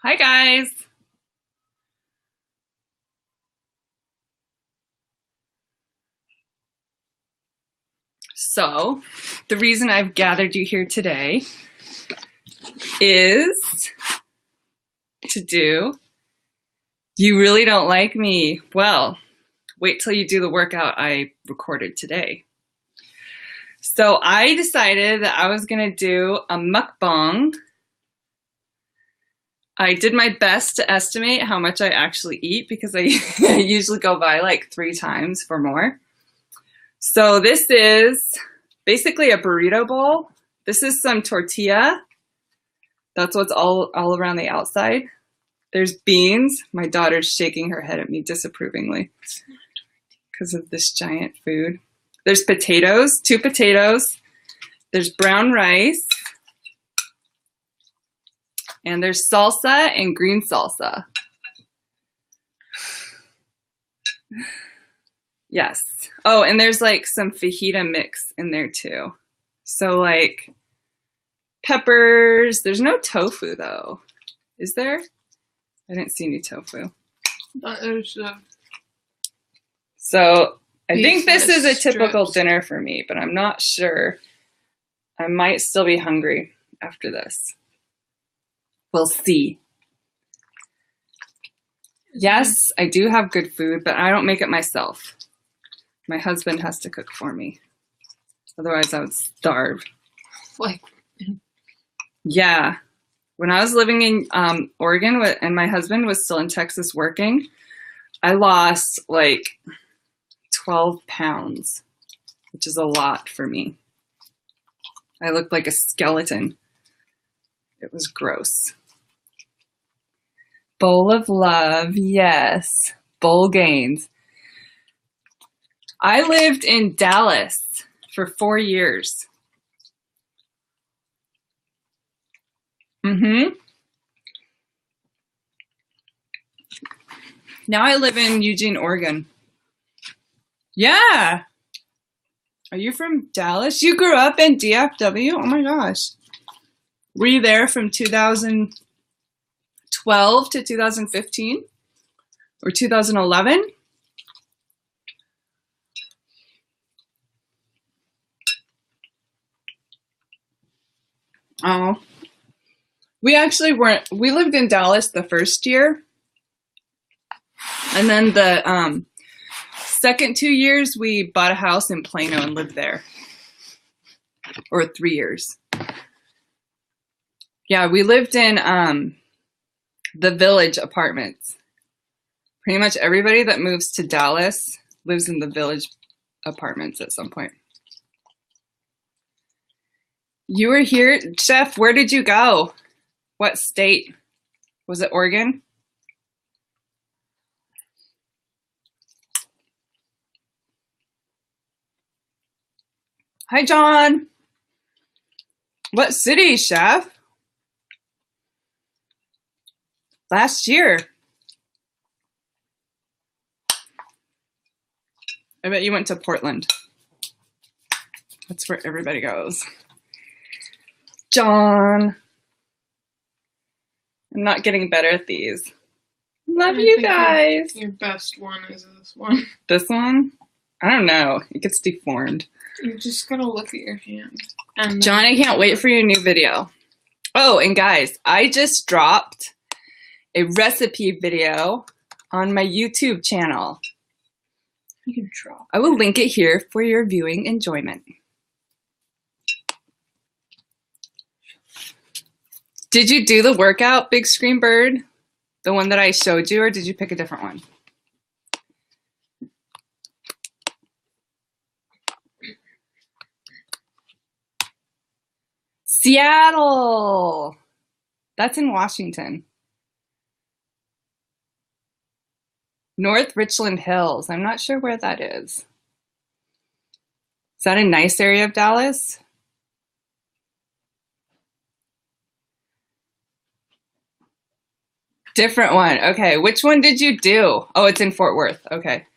Hi guys. So, the reason I've gathered you here today is to do You Really Don't Like Me. Well, wait till you do the workout I recorded today. So, I decided that I was going to do a mukbang. I did my best to estimate how much I actually eat because I usually go by like 3 times for more. So this is basically a burrito bowl. This is some tortilla. That's what's all around the outside. There's beans. My daughter's shaking her head at me disapprovingly because of this giant food. There's potatoes, 2 potatoes. There's brown rice. And there's salsa and green salsa. Yes. Oh, and there's like some fajita mix in there too. So like peppers. There's no tofu though. Is there? I didn't see any tofu. So I think this is a typical dinner for me, but I'm not sure. I might still be hungry after this. We'll see. Yes, I do have good food, but I don't make it myself. My husband has to cook for me. Otherwise, I would starve. Yeah. When I was living in Oregon and my husband was still in Texas working, I lost like 12 pounds, which is a lot for me. I looked like a skeleton. It was gross. Bowl of love, yes. Bowl gains. I lived in Dallas for 4 years. Now I live in Eugene, Oregon. Yeah. Are you from Dallas? You grew up in DFW? Oh my gosh. Were you there from 2012 to 2015 or 2011? Oh, we actually weren't. We lived in Dallas the first year, and then the second 2 years we bought a house in Plano and lived there, or 3 years. Yeah, we lived in the Village apartments. Pretty much everybody that moves to Dallas lives in the Village apartments at some point. You were here, Chef. Where did you go? What state? Was it Oregon? Hi, John. What city, Chef? Last year. I bet you went to Portland. That's where everybody goes. John. I'm not getting better at these. Love you guys. Your best one is this one. This one? I don't know. It gets deformed. You just gotta look at your hand. And John, I can't wait for your new video. Oh, and guys, I just dropped a recipe video on my YouTube channel. you can drop. I will link it here for your viewing enjoyment. Did you do the workout, Big Screen Bird? The one that I showed you, or did you pick a different one? Seattle. That's in Washington. North Richland Hills. I'm not sure where that is. Is that a nice area of Dallas? Different one. Okay. Which one did you do? Oh, it's in Fort Worth. Okay.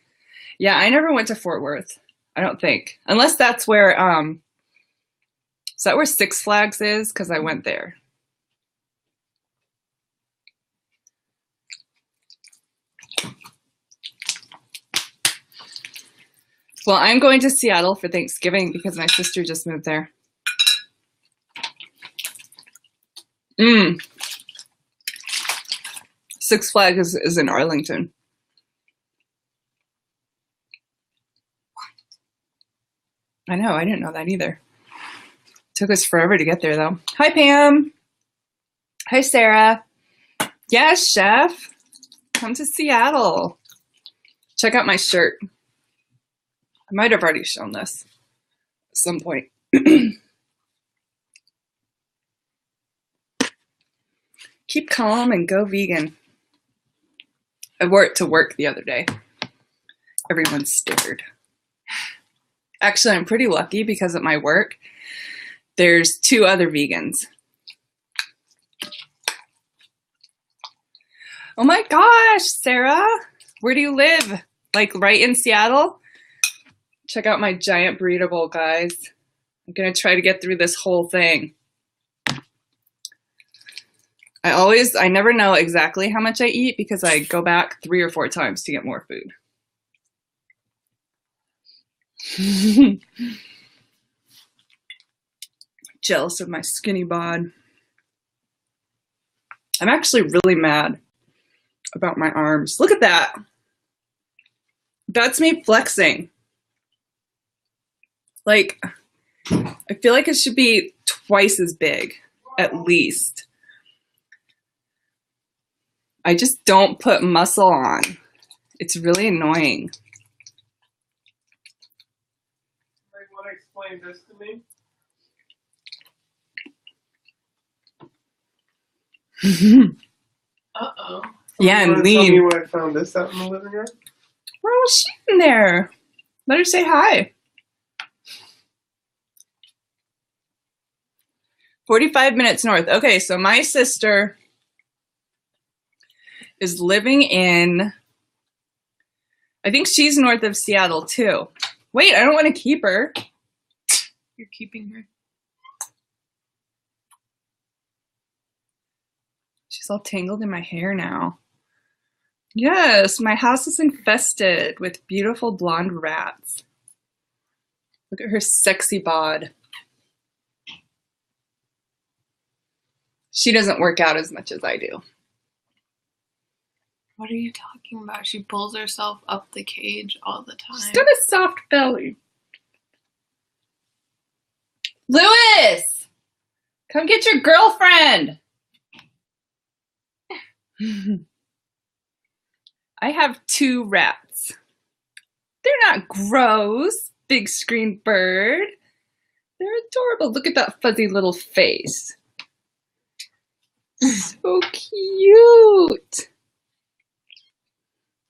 Yeah, I never went to Fort Worth. I don't think. Unless that's where, is that where Six Flags is? Because I went there. Well, I'm going to Seattle for Thanksgiving because my sister just moved there. Six Flags is in Arlington. I know, I didn't know that either. Took us forever to get there though. Hi, Pam. Hi, Sarah. Yeah, Chef. Come to Seattle. Check out my shirt. I might have already shown this at some point. Keep calm and go vegan. I wore it to work the other day. Everyone stared. Actually, I'm pretty lucky because at my work, there's 2 other vegans. Oh my gosh, Sarah, where do you live? Like right in Seattle? Check out my giant burrito bowl, guys. I'm gonna try to get through this whole thing. I never know exactly how much I eat because I go back 3 or 4 times to get more food. Jealous of my skinny bod. I'm actually really mad about my arms. Look at that. That's me flexing. Like, I feel like it should be twice as big, at least. I just don't put muscle on. It's really annoying. Like, want to explain this to me? Uh-oh. Yeah, and Tell lean. me where I found this out in the living room. Where was she in there? Let her say hi. 45 minutes north. Okay, so my sister is living in, I think she's north of Seattle too. Wait, I don't want to keep her. You're keeping her. She's all tangled in my hair now. Yes, my house is infested with beautiful blonde rats. Look at her sexy bod. She doesn't work out as much as I do. What are you talking about? She pulls herself up the cage all the time. She's got a soft belly. Lewis! Come get your girlfriend! I have 2 rats. They're not gross, big screen bird. They're adorable. Look at that fuzzy little face. So cute.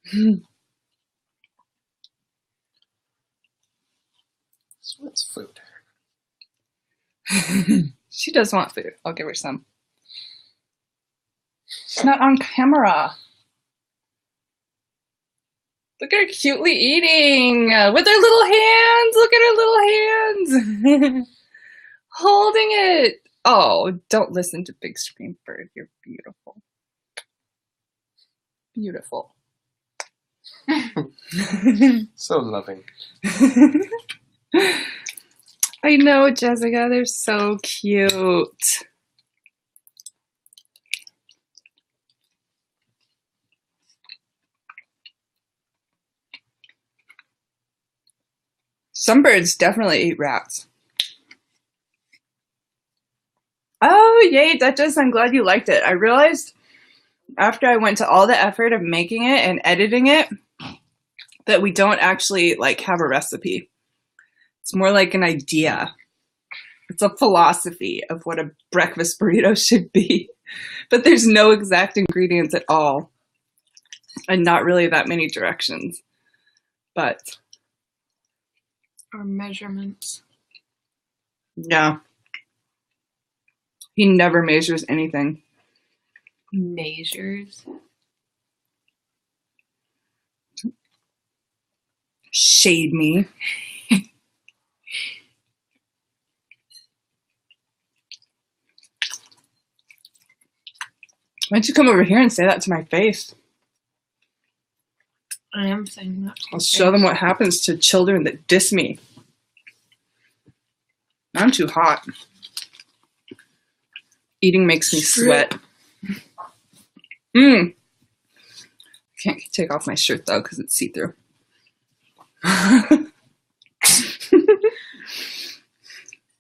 She wants food. She does want food. I'll give her some. She's not on camera. Look at her cutely eating with her little hands. Look at her little hands. Holding it. Oh, don't listen to Big Screen Bird. You're beautiful. Beautiful. So loving. I know, Jessica. They're so cute. Some birds definitely eat rats. Oh, yay, Duchess, I'm glad you liked it. I realized after I went to all the effort of making it and editing it that we don't actually like have a recipe. It's more like an idea. It's a philosophy of what a breakfast burrito should be. But there's no exact ingredients at all. And not really that many directions. But Or measurements. yeah. He never measures anything. Measures. Shade me. Why don't you come over here and say that to my face? I am saying that. I'll show them what happens to children that diss me. I'm too hot. Eating makes me sweat. Can't take off my shirt though because it's see-through.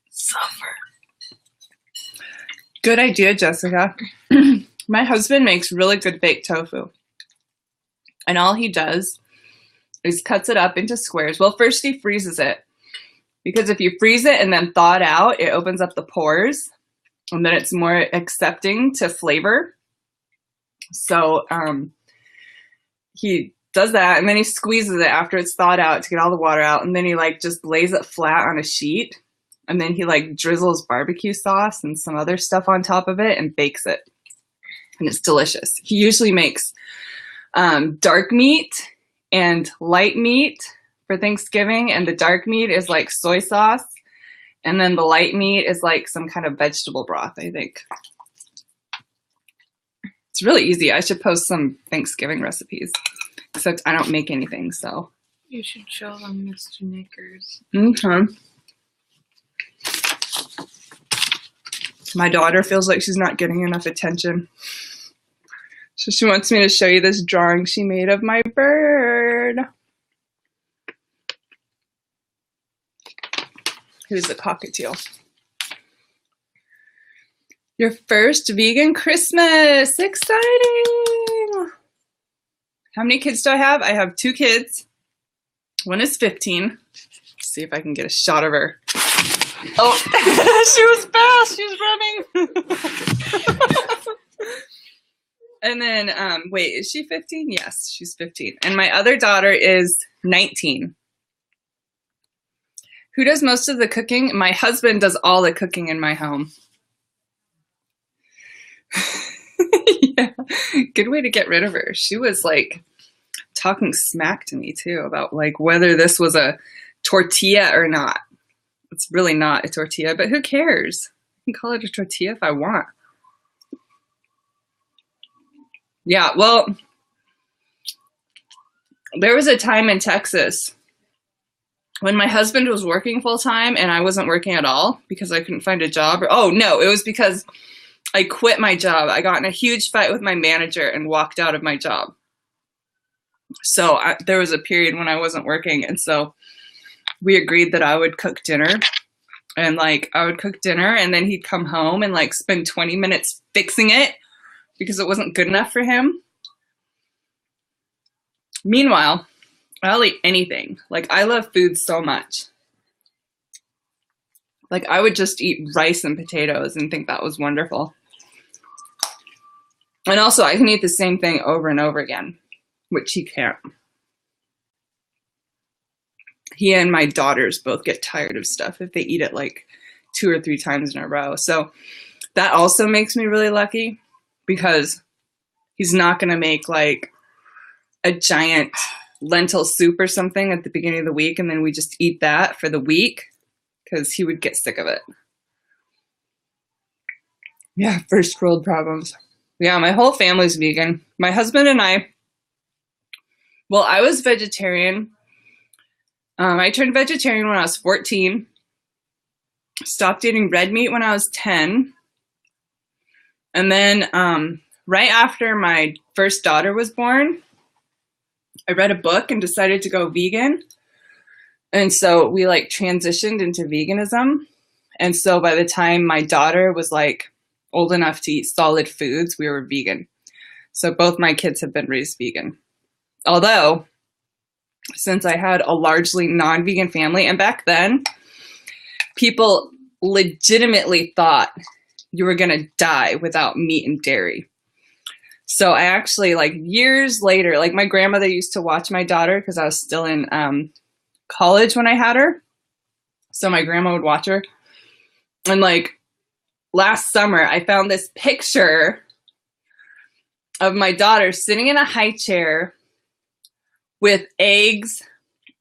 Suffer. Good idea, Jessica. My husband makes really good baked tofu. And all he does is cuts it up into squares. Well, first he freezes it. Because if you freeze it and then thaw it out, it opens up the pores. And then it's more accepting to flavor. So he does that, and then he squeezes it after it's thawed out to get all the water out. And then he like just lays it flat on a sheet. And then he like drizzles barbecue sauce and some other stuff on top of it and bakes it. And it's delicious. He usually makes dark meat and light meat for Thanksgiving. And the dark meat is like soy sauce. And then the light meat is like some kind of vegetable broth, I think. It's really easy. I should post some Thanksgiving recipes. Except I don't make anything, so. You should show them Mr. Knickers. Okay. My daughter feels like she's not getting enough attention. So she wants me to show you this drawing she made of my bird. Who's the cockatiel? Your first vegan Christmas. Exciting. How many kids do I have? I have 2 kids. One is 15. Let's see if I can get a shot of her. Oh, she was fast. She was running. And then, wait, is she 15? Yes, she's 15. And my other daughter is 19. Who does most of the cooking? My husband does all the cooking in my home. Yeah, good way to get rid of her. She was like talking smack to me too about like whether this was a tortilla or not. It's really not a tortilla, but who cares? I can call it a tortilla if I want. Yeah, well, there was a time in Texas when my husband was working full time and I wasn't working at all because I couldn't find a job. Oh, no, it was because I quit my job. I got in a huge fight with my manager and walked out of my job. So there was a period when I wasn't working. And so we agreed that I would cook dinner. And like I would cook dinner and then he'd come home and like spend 20 minutes fixing it because it wasn't good enough for him. Meanwhile, I'll eat anything. Like I love food so much. Like I would just eat rice and potatoes and think that was wonderful. And also I can eat the same thing over and over again, which he can't. He and my daughters both get tired of stuff if they eat it like 2 or 3 times in a row. So that also makes me really lucky because he's not going to make like a giant lentil soup or something at the beginning of the week and then we just eat that for the week because he would get sick of it. Yeah, first world problems. Yeah, my whole family's vegan. My husband and I, well, I was vegetarian. I turned vegetarian when I was 14. Stopped eating red meat when I was 10. And then right after my first daughter was born, I read a book and decided to go vegan. And so we like transitioned into veganism. And so by the time my daughter was like old enough to eat solid foods, we were vegan. So both my kids have been raised vegan. Although, since I had a largely non-vegan family, and back then, people legitimately thought you were going to die without meat and dairy. So I actually, like years later, like my grandmother used to watch my daughter because I was still in college when I had her. So my grandma would watch her. And like last summer, I found this picture of my daughter sitting in a high chair with eggs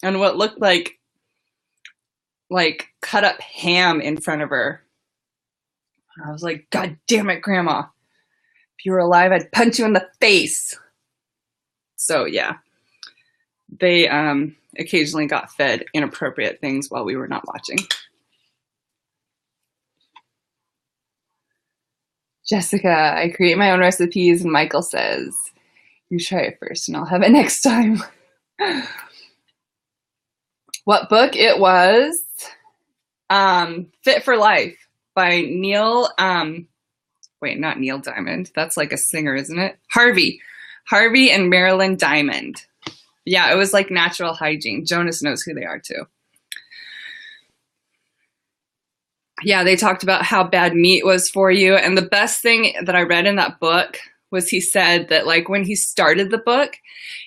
and what looked like cut up ham in front of her. I was like, God damn it, Grandma. If you were alive, I'd punch you in the face. So yeah, they occasionally got fed inappropriate things while we were not watching. Jessica, I create my own recipes, and Michael says, you try it first and I'll have it next time. What book it was? Fit for Life by Neil, wait, not Neil Diamond. That's like a singer, isn't it? Harvey and Marilyn Diamond. Yeah, it was like natural hygiene. Jonas knows who they are too. Yeah, they talked about how bad meat was for you. And the best thing that I read in that book was he said that like when he started the book,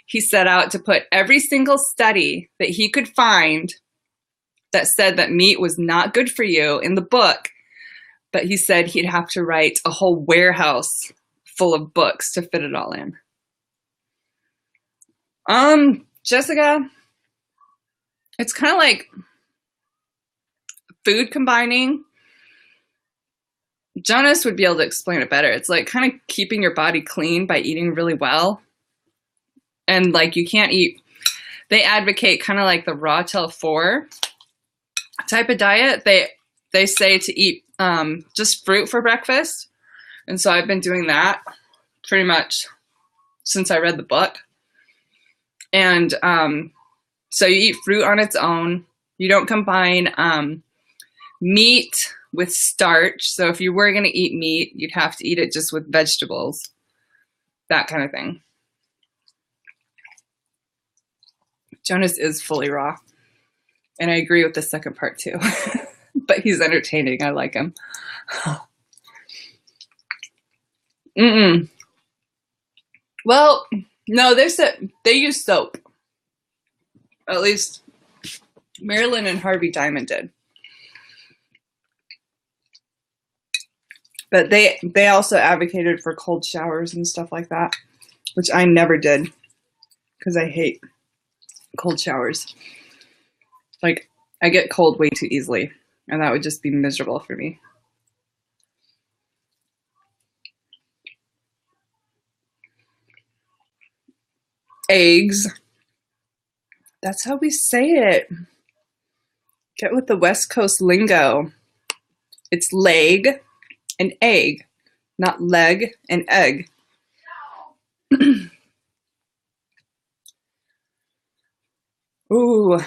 he set out to put every single study that he could find that said that meat was not good for you in the book. But he said he'd have to write a whole warehouse full of books to fit it all in. Jessica, it's kind of like food combining. Jonas would be able to explain it better. It's like kind of keeping your body clean by eating really well. And like you can't eat, they advocate kind of like the raw till 4 type of diet. They say to eat just fruit for breakfast. And so I've been doing that pretty much since I read the book. And so you eat fruit on its own. You don't combine meat with starch. So if you were going to eat meat, you'd have to eat it just with vegetables, that kind of thing. Jonas is fully raw. And I agree with the second part too. But he's entertaining. I like him. Well, no, they use soap. At least Marilyn and Harvey Diamond did. But they also advocated for cold showers and stuff like that, which I never did because I hate cold showers. Like, I get cold way too easily, and that would just be miserable for me. Eggs. That's how we say it. Get with the West Coast lingo. It's leg and egg, not leg and egg. Ooh,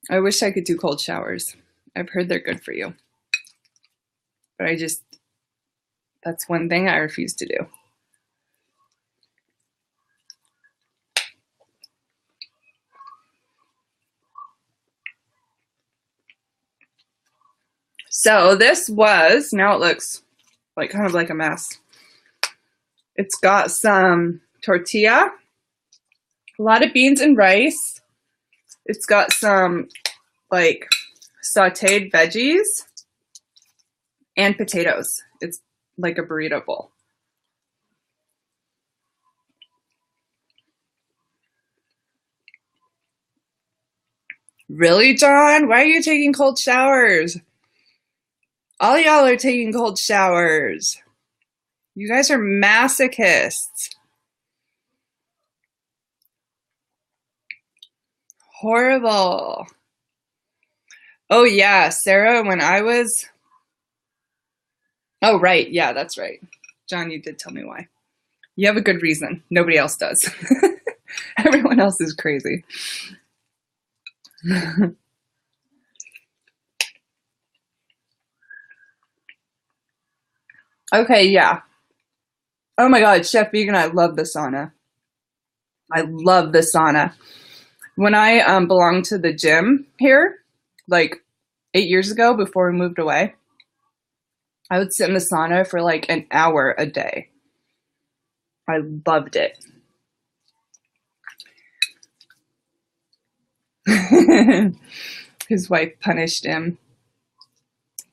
I wish I could do cold showers. I've heard they're good for you. But that's one thing I refuse to do. So this was, now it looks like kind of like a mess. It's got some tortilla, a lot of beans and rice. It's got some like sauteed veggies and potatoes. It's like a burrito bowl. Really, John? Why are you taking cold showers? All y'all are taking cold showers. You guys are masochists. Horrible. Oh, yeah, Sarah, when I was... Oh, right. Yeah, that's right. John, you did tell me why. You have a good reason. Nobody else does. Everyone else is crazy. Okay, yeah. Oh my God, Chef Vegan, I love the sauna. I love the sauna. When I belonged to the gym here, like 8 years ago before we moved away, I would sit in the sauna for like an hour a day. I loved it. His wife punished him.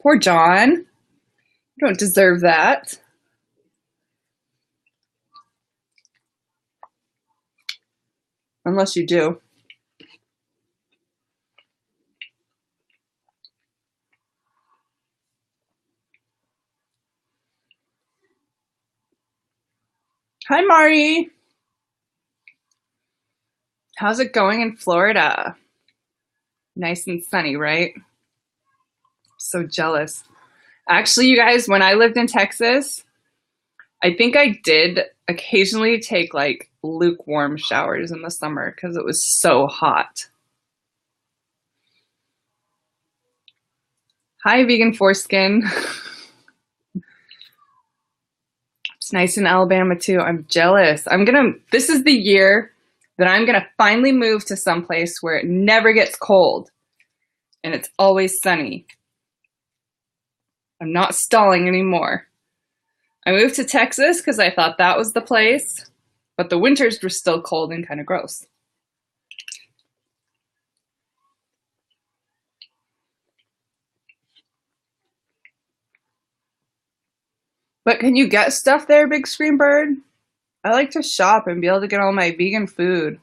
Poor John. You don't deserve that. Unless you do. Hi, Mari. How's it going in Florida? Nice and sunny, right? So jealous. Actually, you guys, when I lived in Texas, I think I did occasionally take like lukewarm showers in the summer because it was so hot. Hi, vegan foreskin. It's nice in Alabama too. I'm jealous. This is the year that I'm gonna finally move to someplace where it never gets cold and it's always sunny. I'm not stalling anymore. I moved to Texas because I thought that was the place, but the winters were still cold and kind of gross. But can you get stuff there, Big Screen Bird? I like to shop and be able to get all my vegan food.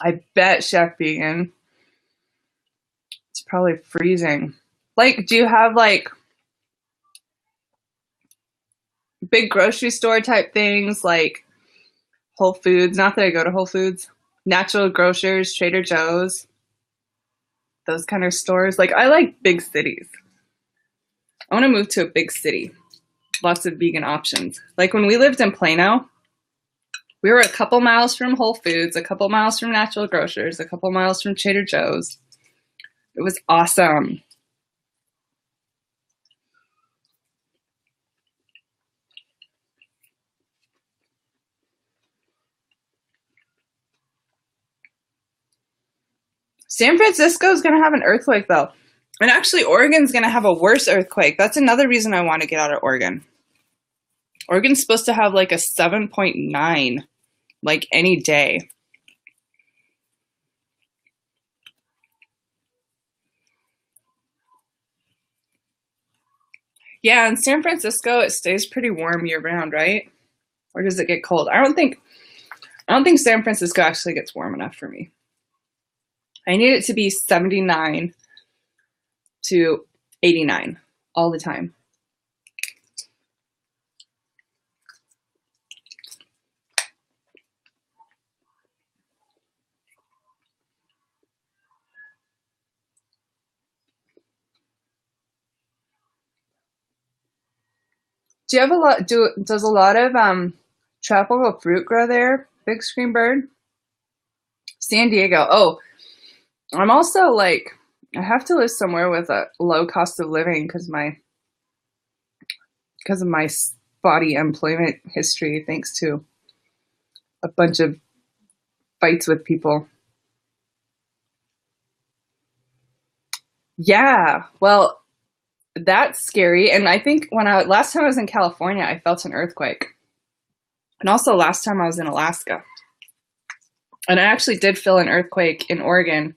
I bet Chef Vegan. It's probably freezing. Like, do you have like big grocery store type things like Whole Foods? Not that I go to Whole Foods. Natural Grocers, Trader Joe's. Those kind of stores. Like, I like big cities. I want to move to a big city. Lots of vegan options. Like when we lived in Plano, we were a couple miles from Whole Foods, a couple miles from Natural Grocers, a couple miles from Trader Joe's. It was awesome. San Francisco is going to have an earthquake though. And actually Oregon's going to have a worse earthquake. That's another reason I want to get out of Oregon. Oregon's supposed to have like a 7.9 like any day. Yeah, in San Francisco it stays pretty warm year round, right? Or does it get cold? I don't think San Francisco actually gets warm enough for me. I need it to be 79 to 89 all the time. Do you have a lot, does a lot of tropical fruit grow there, Big Screen Bird? San Diego. Oh, I'm also like, I have to live somewhere with a low cost of living because of my spotty employment history, thanks to a bunch of fights with people. Yeah, well, that's scary. And I think last time I was in California, I felt an earthquake. And also last time I was in Alaska. And I actually did feel an earthquake in Oregon,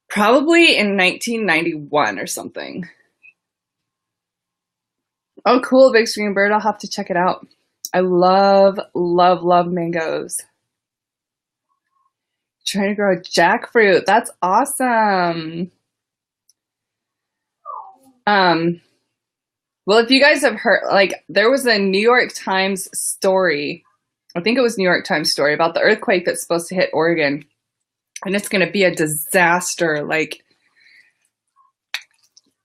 probably in 1991 or something. Oh, cool, Big Screen Bird. I'll have to check it out. I love, love, love mangoes. Trying to grow jackfruit. That's awesome. Well, if you guys have heard, like, there was a New York Times story, I think it was New York Times story about the earthquake that's supposed to hit Oregon. And it's going to be a disaster, like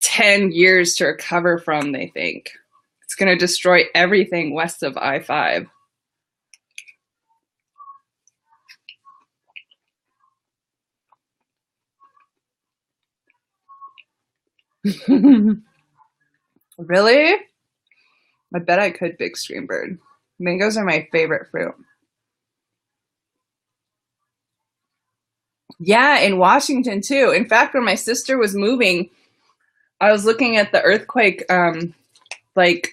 10 years to recover from, they think. It's going to destroy everything west of I-5. Really? I bet I could, Big Screen Bird. Mangoes are my favorite fruit. Yeah, in Washington too. In fact, when my sister was moving, I was looking at the earthquake like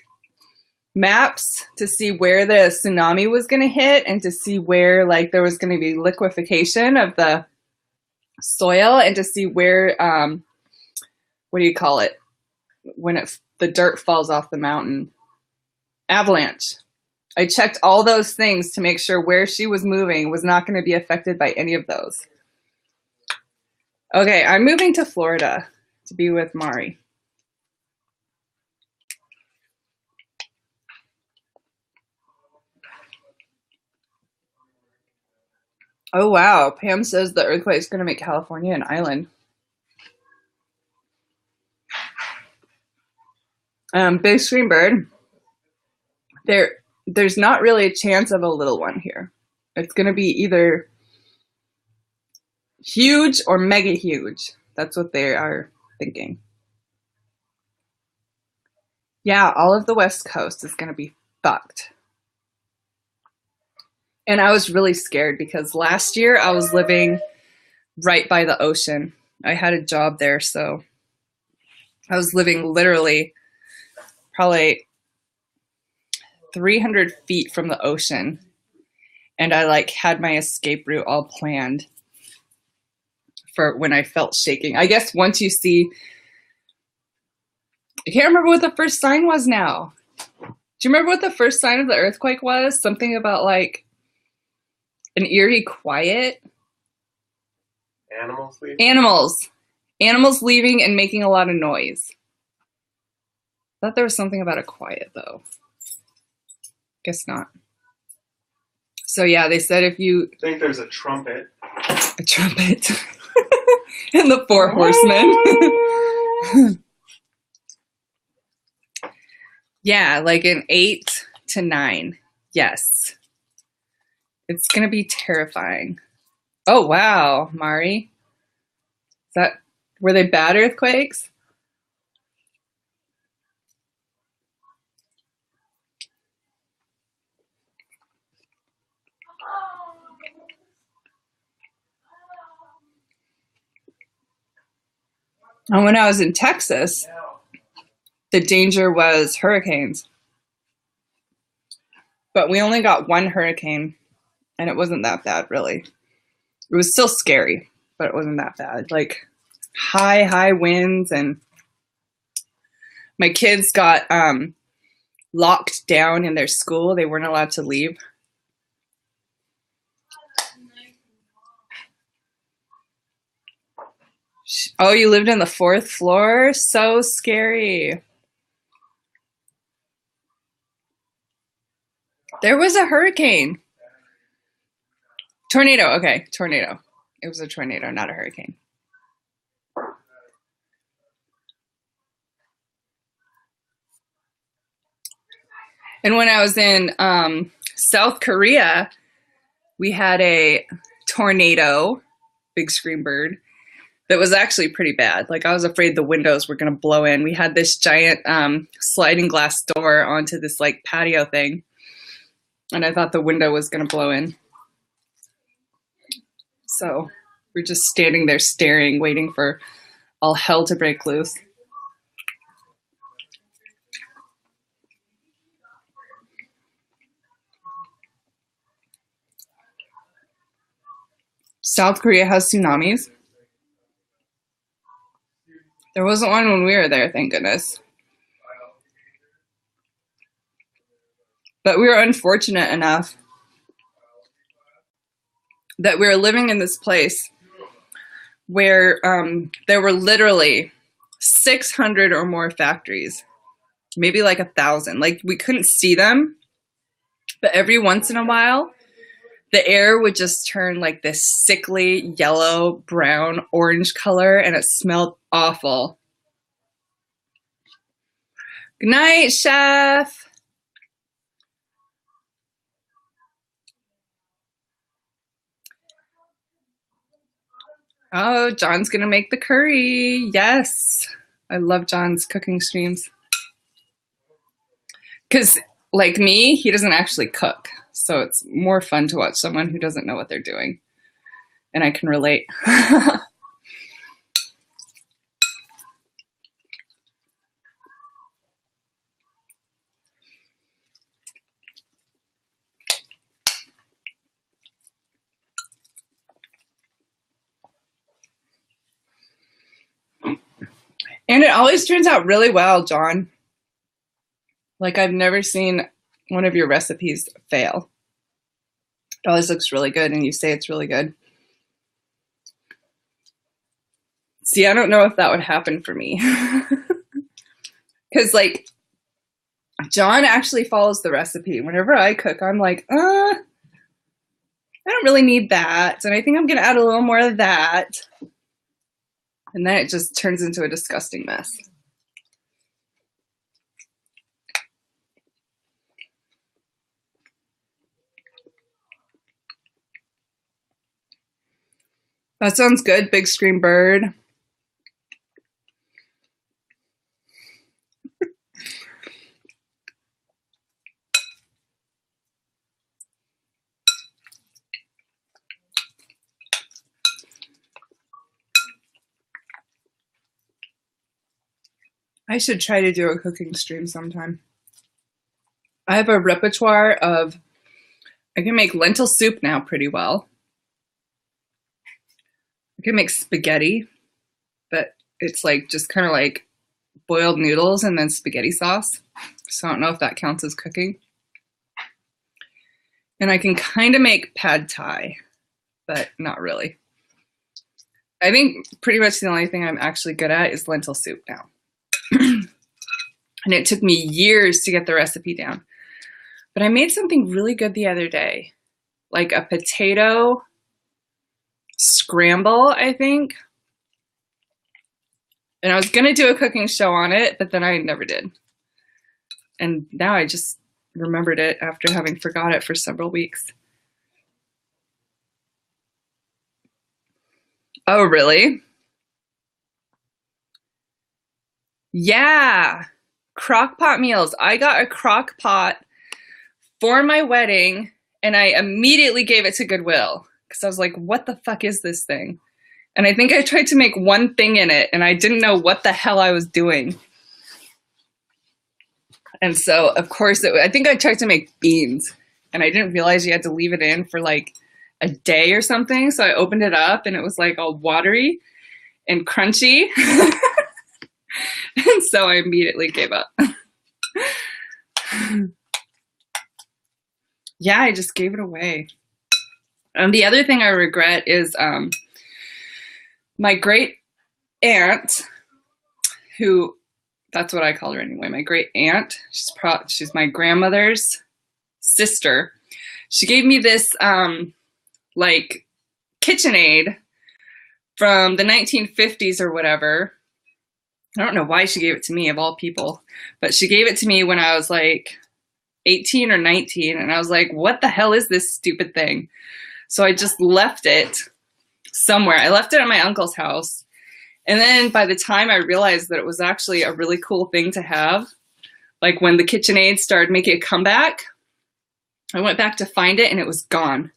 maps to see where the tsunami was going to hit and to see where like there was going to be liquefaction of the soil and to see where what do you call it when the dirt falls off the mountain? Avalanche. I checked all those things to make sure where she was moving was not going to be affected by any of those. Okay, I'm moving to Florida to be with Mari. Oh, wow. Pam says the earthquake is going to make California an island. Big Screen Bird, there's not really a chance of a little one here. It's going to be either huge or mega huge. That's what they are thinking. Yeah, all of the West Coast is going to be fucked. And I was really scared because last year I was living right by the ocean. I had a job there, so I was living literally probably 300 feet from the ocean. And I like had my escape route all planned for when I felt shaking. I guess once you see, I can't remember what the first sign was now. Do you remember what the first sign of the earthquake was? Something about like an eerie quiet. Animals leaving? Animals leaving and making a lot of noise. I thought there was something about a quiet though. Guess not. So yeah, they said if you I think there's a trumpet. A trumpet. And the four horsemen. Yeah, like an 8 to 9. Yes. It's gonna be terrifying. Oh wow, Mari. Were they bad earthquakes? And when I was in Texas, the danger was hurricanes. But we only got one hurricane, and it wasn't that bad, really. It was still scary, but it wasn't that bad. Like high winds, and my kids got locked down in their school. They weren't allowed to leave. Oh, you lived on the 4th floor? So scary. There was a hurricane. Tornado. Okay, tornado. It was a tornado, not a hurricane. And when I was in South Korea, we had a tornado, Big Screen Bird, that was actually pretty bad. Like I was afraid the windows were going to blow in. We had this giant sliding glass door onto this like patio thing. And I thought the window was going to blow in. So we're just standing there staring, waiting for all hell to break loose. South Korea has tsunamis. There wasn't one when we were there, thank goodness. But we were unfortunate enough that we were living in this place where there were literally 600 or more factories, maybe like 1,000. Like we couldn't see them, but every once in a while, the air would just turn like this sickly yellow, brown, orange color, and it smelled awful. Good night, Chef. Oh, John's gonna make the curry. Yes. I love John's cooking streams. Because, like me, he doesn't actually cook. So it's more fun to watch someone who doesn't know what they're doing. And I can relate. And it always turns out really well, John. Like I've never seen one of your recipes fail. It always looks really good and you say it's really good. See, I don't know if that would happen for me. Because like, John actually follows the recipe. Whenever I cook, I'm like, I don't really need that. And I think I'm going to add a little more of that. And then it just turns into a disgusting mess. That sounds good, Big Scream Bird. I should try to do a cooking stream sometime. I have a repertoire of, I can make lentil soup now pretty well. I can make spaghetti, but it's like just kind of like boiled noodles and then spaghetti sauce. So I don't know if that counts as cooking. And I can kind of make pad thai, but not really. I think pretty much the only thing I'm actually good at is lentil soup now. And it took me years to get the recipe down. But I made something really good the other day, like a potato scramble, I think. And I was going to do a cooking show on it, but then I never did. And now I just remembered it after having forgot it for several weeks. Oh, really? Yeah. Crock pot meals. I got a crock pot for my wedding and I immediately gave it to Goodwill because I was like, what the fuck is this thing? And I think I tried to make one thing in it and I didn't know what the hell I was doing. And so, of course, I think I tried to make beans and I didn't realize you had to leave it in for like a day or something. So I opened it up and it was like all watery and crunchy. And so I immediately gave up. Yeah, I just gave it away. And the other thing I regret is my great aunt, who, that's what I call her anyway, my great aunt, she's my grandmother's sister. She gave me this like KitchenAid from the 1950s or whatever. I don't know why she gave it to me of all people, but she gave it to me when I was like 18 or 19. And I was like, what the hell is this stupid thing? So I just left it somewhere. I left it at my uncle's house. And then by the time I realized that it was actually a really cool thing to have, like when the KitchenAid started making a comeback, I went back to find it and it was gone.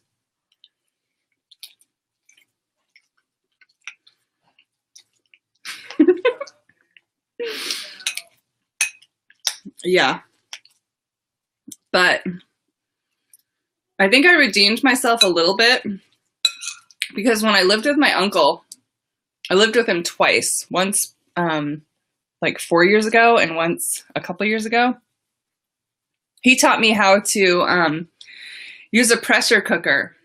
Yeah. But I think I redeemed myself a little bit because when I lived with my uncle, I lived with him twice. Once like 4 years ago and once a couple years ago. He taught me how to use a pressure cooker.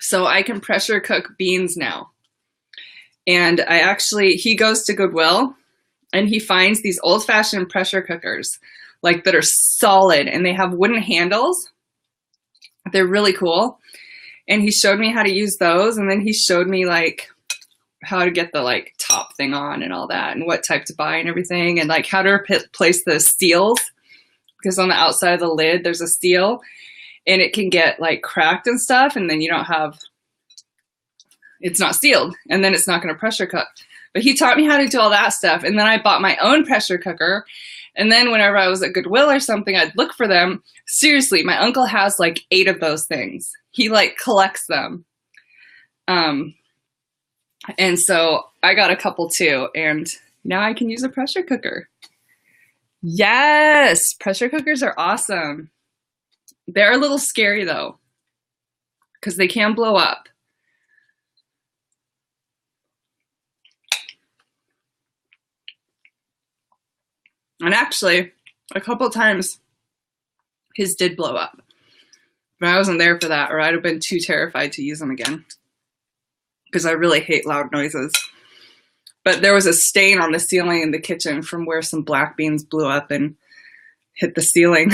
So I can pressure cook beans now. And he goes to Goodwill and he finds these old-fashioned pressure cookers like that are solid and they have wooden handles. They're really cool. And he showed me how to use those. And then he showed me like how to get the like top thing on and all that and what type to buy and everything. And like how to place the seals, because on the outside of the lid, there's a seal and it can get like cracked and stuff. And then it's not sealed and then it's not going to pressure cook. But he taught me how to do all that stuff. And then I bought my own pressure cooker. And then whenever I was at Goodwill or something, I'd look for them. Seriously, my uncle has like 8 of those things. He like collects them. And so I got a couple too. And now I can use a pressure cooker. Yes, pressure cookers are awesome. They're a little scary though, because they can blow up. And actually, a couple of times, his did blow up. But I wasn't there for that, or I'd have been too terrified to use them again. Because I really hate loud noises. But there was a stain on the ceiling in the kitchen from where some black beans blew up and hit the ceiling.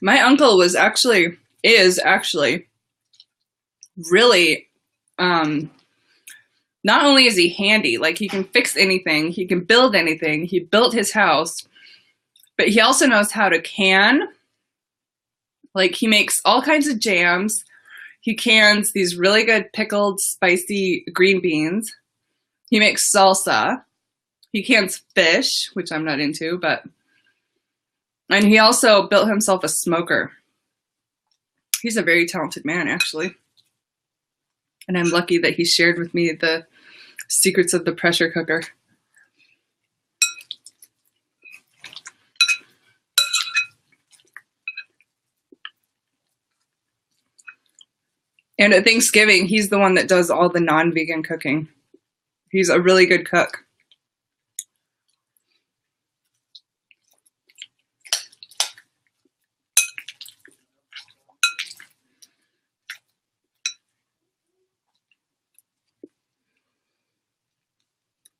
My uncle is actually really, not only is he handy, like he can fix anything, he can build anything, he built his house, but he also knows how to can. Like he makes all kinds of jams. He cans these really good pickled, spicy green beans. He makes salsa. He cans fish, which I'm not into, and he also built himself a smoker. He's a very talented man, actually. And I'm lucky that he shared with me the secrets of the pressure cooker. And at Thanksgiving, he's the one that does all the non-vegan cooking. He's a really good cook.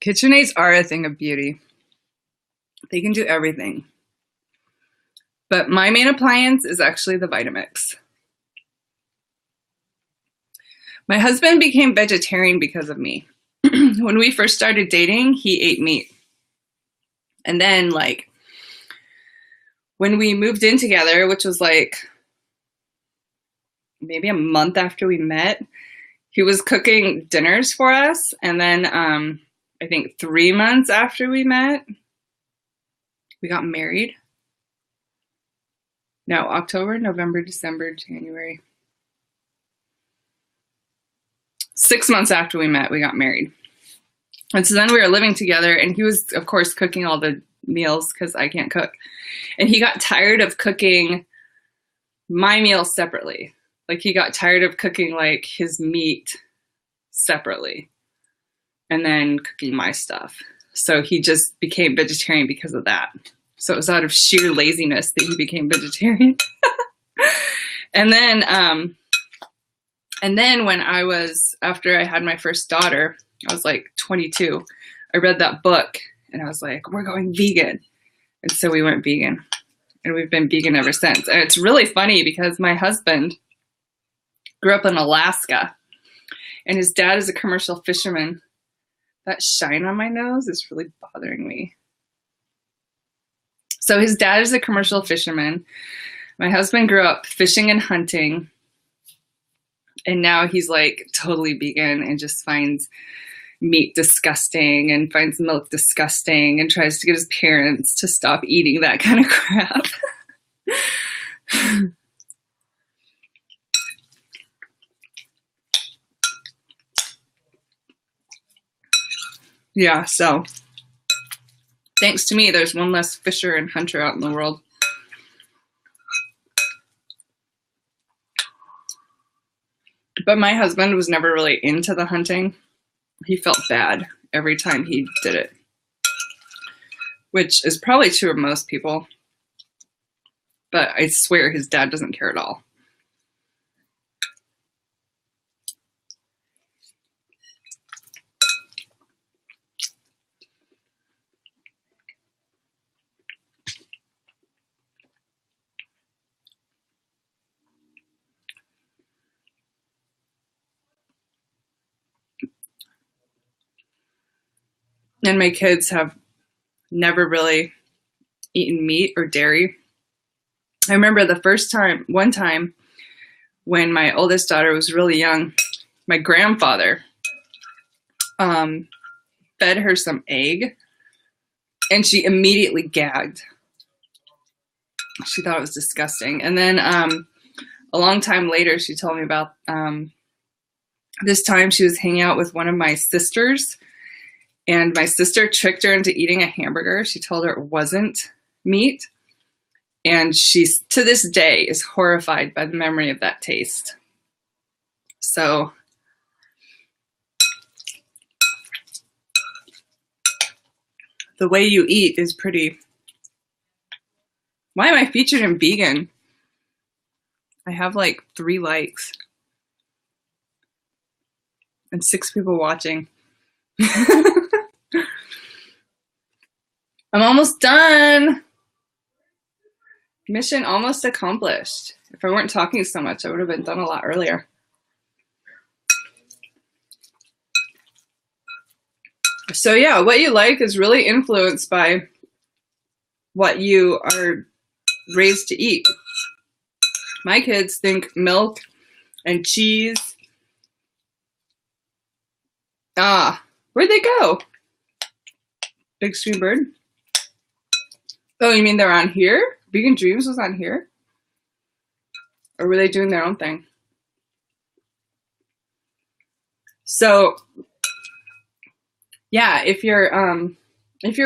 KitchenAids are a thing of beauty. They can do everything. But my main appliance is actually the Vitamix. My husband became vegetarian because of me. When we first started dating, he ate meat. And then, like, when we moved in together, which was like maybe a month after we met, he was cooking dinners for us. And then I think 3 months after we met, we got married. No, October, November, December, January. 6 months after we met, we got married. And so then we were living together, and he was, of course, cooking all the meals because I can't cook. And he got tired of cooking my meals separately. Like, he got tired of cooking, like, his meat separately and then cooking my stuff. So he just became vegetarian because of that. So it was out of sheer laziness that he became vegetarian. And then when after I had my first daughter, I was like 22, I read that book and I was like, we're going vegan. And so we went vegan, and we've been vegan ever since. And it's really funny because my husband grew up in Alaska, and his dad is a commercial fisherman. That shine on my nose is really bothering me. So his dad is a commercial fisherman. My husband grew up fishing and hunting. And now he's like totally vegan and just finds meat disgusting and finds milk disgusting and tries to get his parents to stop eating that kind of crap. Yeah, so thanks to me, there's one less fisher and hunter out in the world. But my husband was never really into the hunting. He felt bad every time he did it, which is probably true of most people. But I swear his dad doesn't care at all. And my kids have never really eaten meat or dairy. I remember one time when my oldest daughter was really young, my grandfather fed her some egg, and she immediately gagged. She thought it was disgusting. And then a long time later, she told me about this time she was hanging out with one of my sisters, and my sister tricked her into eating a hamburger. She told her it wasn't meat. And she, to this day, is horrified by the memory of that taste. So the way you eat is pretty... Why am I featured in vegan? I have like 3 likes and 6 people watching. I'm almost done. If Mission almost accomplished. If I weren't talking so much, I would have been done a lot earlier. So yeah, what you like is really influenced by what you are raised to eat. My kids think milk and cheese. Ah, where'd they go? Big Stream Bird. Oh, you mean they're on here? Vegan Dreams was on here? Or were they doing their own thing? So, yeah, if you're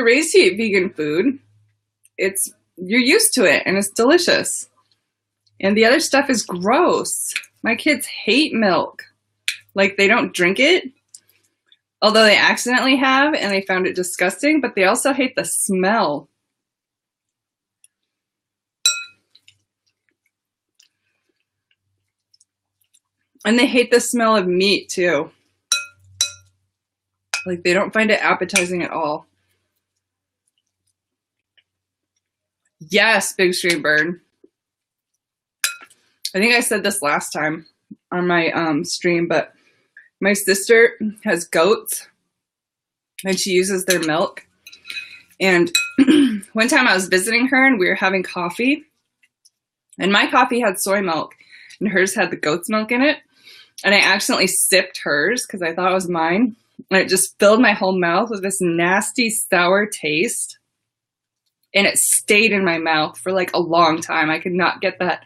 raised to eat vegan food, you're used to it and it's delicious. And the other stuff is gross. My kids hate milk. Like, they don't drink it, although they accidentally have and they found it disgusting, but they also hate the smell. And they hate the smell of meat too. Like, they don't find it appetizing at all. Yes, Big Stream Bird. I think I said this last time on my stream, but my sister has goats and she uses their milk. And one time I was visiting her and we were having coffee, and my coffee had soy milk and hers had the goat's milk in it. And I accidentally sipped hers because I thought it was mine. And it just filled my whole mouth with this nasty sour taste. And it stayed in my mouth for like a long time. I could not get that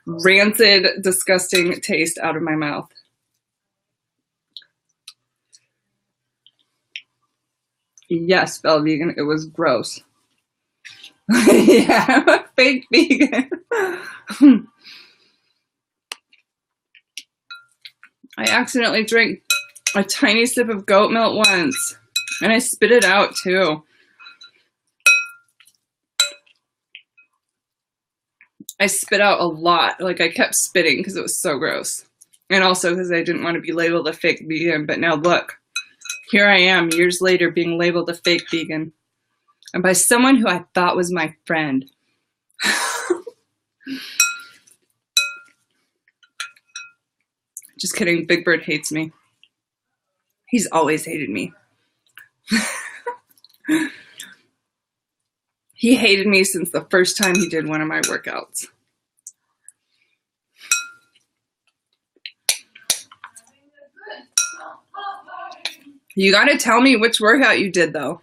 rancid, disgusting taste out of my mouth. Yes, Bell Vegan, it was gross. Yeah, I'm a fake vegan. I accidentally drank a tiny sip of goat milk once, and I spit it out too. I spit out a lot. Like, I kept spitting because it was so gross. And also because I didn't want to be labeled a fake vegan. But now look, here I am years later being labeled a fake vegan. And by someone who I thought was my friend. Just kidding, Big Bird hates me. He's always hated me. He hated me since the first time he did one of my workouts. You gotta tell me which workout you did though.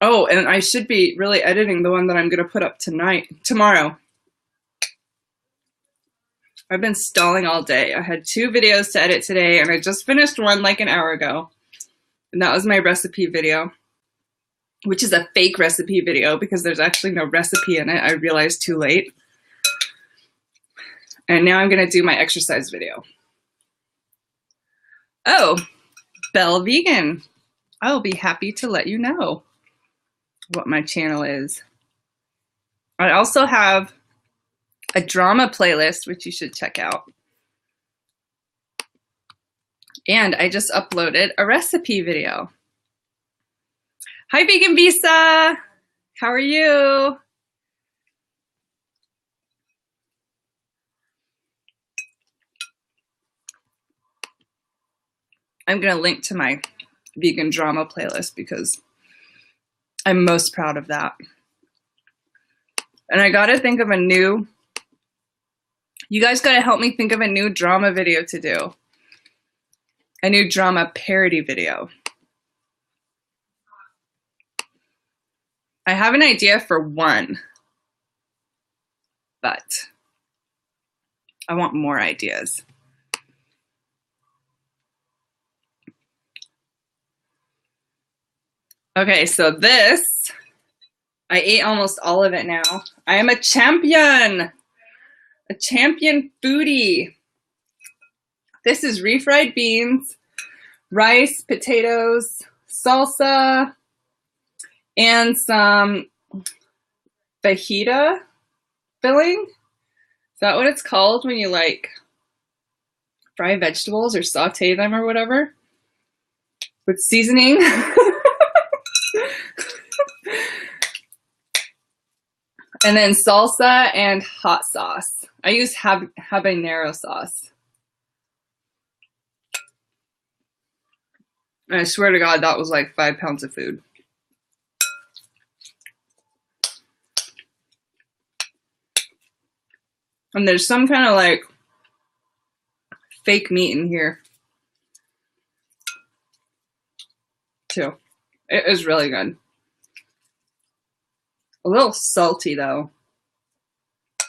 Oh, and I should be really editing the one that I'm gonna put up tomorrow. I've been stalling all day. I had 2 videos to edit today and I just finished one like an hour ago. And that was my recipe video, which is a fake recipe video because there's actually no recipe in it. I realized too late. And now I'm gonna do my exercise video. Oh, Bell Vegan. I'll be happy to let you know what my channel is. I also have a drama playlist, which you should check out. And I just uploaded a recipe video. Hi, Vegan Visa. How are you? I'm going to link to my vegan drama playlist because I'm most proud of that. And I got to think of a new, you guys got to help me think of a new drama video to do. A new drama parody video. I have an idea for one, but I want more ideas. Okay, so this, I ate almost all of it now. I am a champion foodie. This is refried beans, rice, potatoes, salsa, and some fajita filling. Is that what it's called when you like fry vegetables or saute them or whatever? With seasoning. And then salsa and hot sauce. I use habanero sauce. And I swear to God, that was like 5 pounds of food. And there's some kind of like fake meat in here too. It is really good. A little salty though.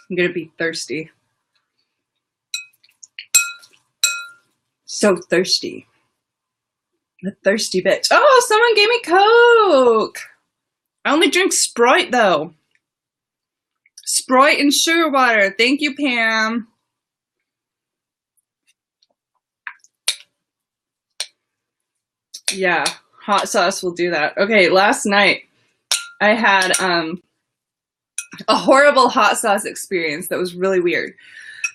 I'm gonna be thirsty. So thirsty. A thirsty bitch. Oh, someone gave me Coke. I only drink Sprite though. Sprite and sugar water. Thank you, Pam. Yeah, hot sauce will do that. Okay, last night I had a horrible hot sauce experience that was really weird.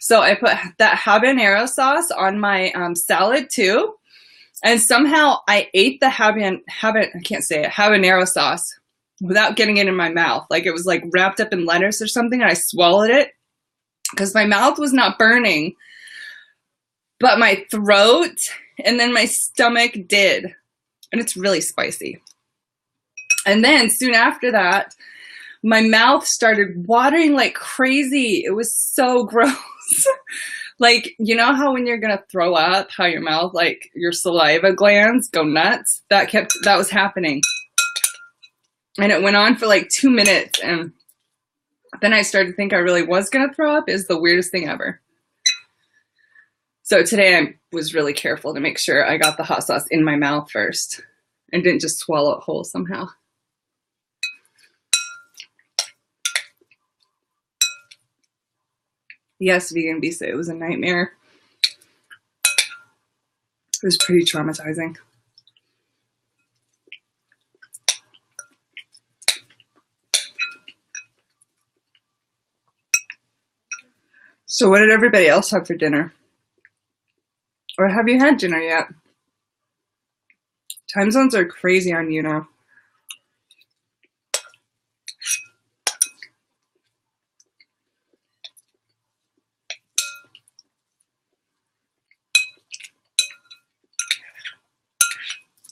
So I put that habanero sauce on my salad too. And somehow I ate the habanero sauce without getting it in my mouth. Like it was like wrapped up in lettuce or something, and I swallowed it because my mouth was not burning, but my throat and then my stomach did. And it's really spicy. And then soon after that, my mouth started watering like crazy. It was so gross. Like, you know how when you're going to throw up, how your mouth, like your saliva glands go nuts? That was happening. And it went on for like 2 minutes. And then I started to think I really was going to throw up. It was the weirdest thing ever. So today I was really careful to make sure I got the hot sauce in my mouth first and didn't just swallow it whole somehow. Yes, vegan visa, it was a nightmare. It was pretty traumatizing. So what did everybody else have for dinner? Or have you had dinner yet? Time zones are crazy on you now.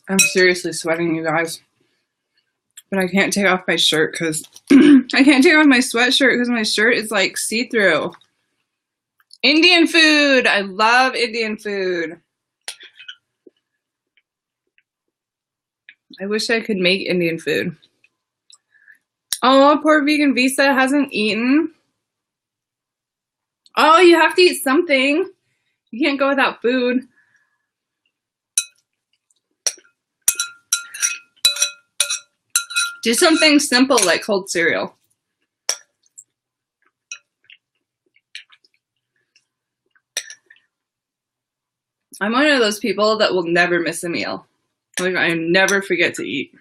I'm seriously sweating, you guys. But I can't take off my shirt because I can't take off my sweatshirt because my shirt is like see-through. Indian food! I love Indian food. I wish I could make Indian food. Oh, poor vegan Visa hasn't eaten. Oh, you have to eat something. You can't go without food. Do something simple like cold cereal. I'm one of those people that will never miss a meal. Like, I never forget to eat.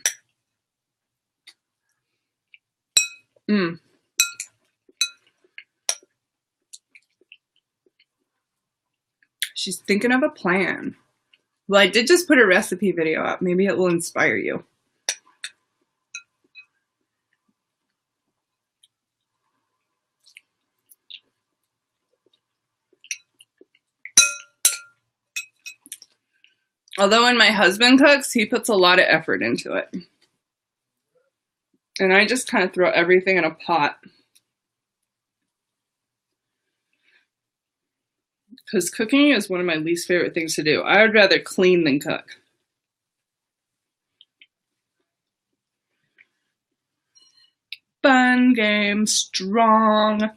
She's thinking of a plan. Well, I did just put a recipe video up. Maybe it will inspire you. Although when my husband cooks, he puts a lot of effort into it. And I just kind of throw everything in a pot. Because cooking is one of my least favorite things to do. I would rather clean than cook. Fun game, strong.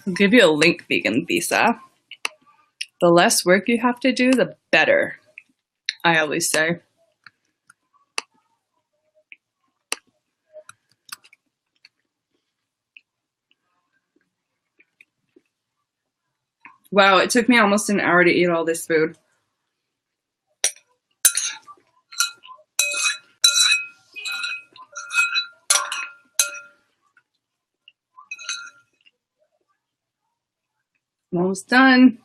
I'll give you a link, vegan Visa. The less work you have to do, the better, I always say. Wow, it took me almost an hour to eat all this food. I'm almost done.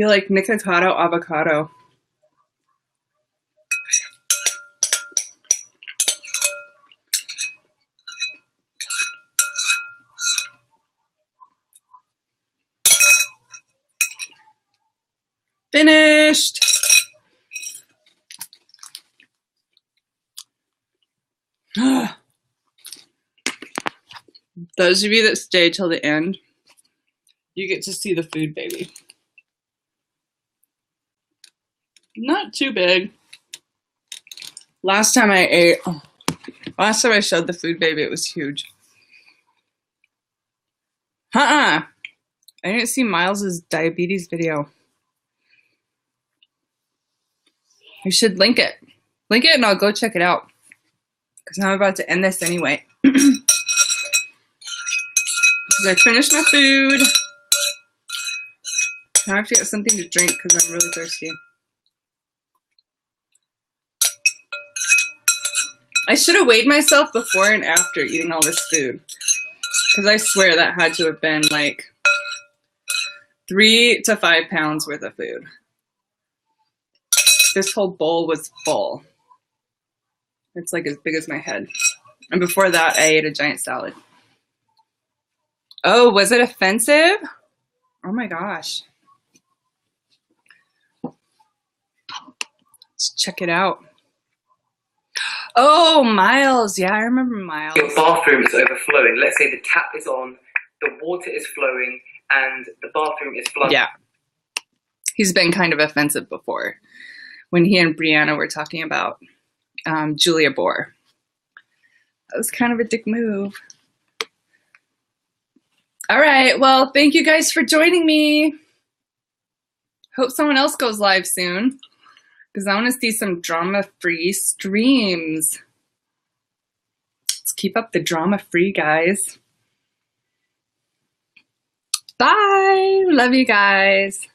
feel like Nikocado avocado. Finished. Those of you that stay till the end, you get to see the food baby. Not too big. Last time I showed the food baby, it was huge. I didn't see Miles's diabetes video. You should link it. Link it and I'll go check it out. Because I'm about to end this anyway. Because I finished my food. Now I have to get something to drink because I'm really thirsty. I should have weighed myself before and after eating all this food. Because I swear that had to have been like 3 to 5 pounds worth of food. This whole bowl was full. It's like as big as my head. And before that, I ate a giant salad. Oh, was it offensive? Oh my gosh. Let's check it out. Oh, Miles. Yeah, I remember Miles. Your bathroom is overflowing. Let's say the tap is on, the water is flowing, and the bathroom is flooding. Yeah. He's been kind of offensive before. When he and Brianna were talking about Julia Bohr. That was kind of a dick move. All right, well, thank you guys for joining me. Hope someone else goes live soon because I want to see some drama-free streams. Let's keep up the drama-free, guys. Bye. Love you guys.